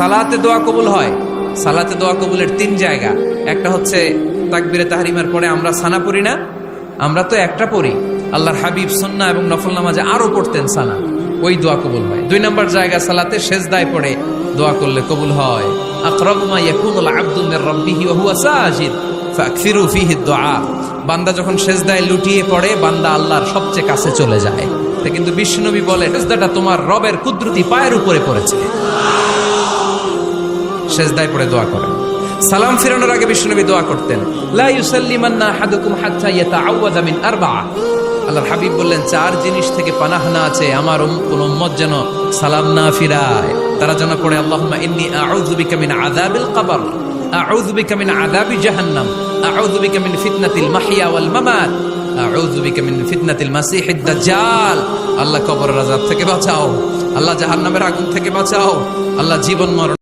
সালাতে দোয়া কবুল হয়। সালাতে দোয়া কবুলের তিন জায়গা। একটা হচ্ছে তাকবীরে তাহরিমার পরে আমরা সানা পড়ি না, আমরা তো একটা পড়ি। আল্লাহর হাবিব সুন্নাহ এবং নফল নামাজে আরো পড়তেন সানা, ওই দোয়া কবুল হয়। দুই নম্বর জায়গা সালাতে সেজদায় পড়ে দোয়া করলে কবুল হয়। আকরাবু মা ইয়াকুনুল আবদু মির রাব্বিহি ওয়া হুয়া সাজিদ ফাকসিরু ফীহি দুআ। বান্দা যখন সেজদায় লুটিয়ে পড়ে, বান্দা আল্লাহর সবচেয়ে কাছে চলে যায়। তা কিন্তু বিশ্বনবী বলে, সেজদাটা তোমার রবের কুদরতি পায়ের উপরে পড়েছে। সেজদায় পড়ে দোয়া করেন। সালাম ফিরানোর আগে বিশ্বনবী দোয়া করতেন, লা ইউসাল্লিমান্না আহাদুকুম হাত্তা ইয়াতাআওয়াযা মিন আরবা'a। আল্লাহর হাবিব বললেন, চার জিনিস থেকে পানাহ না আছে আমার কোন উম্মত যেন সালাম না ফিরায়। তারা যেন পড়ে, আল্লাহুম্মা ইন্নী আউযু বিকা মিন আযাবিল কবর, আউযু বিকা মিন আযাবি জাহান্নাম, আউযু বিকা মিন ফিতনাতিল মাহইয়া ওয়াল মামাত, আউযু বিকা মিন ফিতনাতিল মাসিহিদ দাজ্জাল। আল্লাহ কবরের আযাব থেকে বাঁচাও, আল্লাহ জাহান্নামের আগুন থেকে বাঁচাও, আল্লাহ জীবন মরণ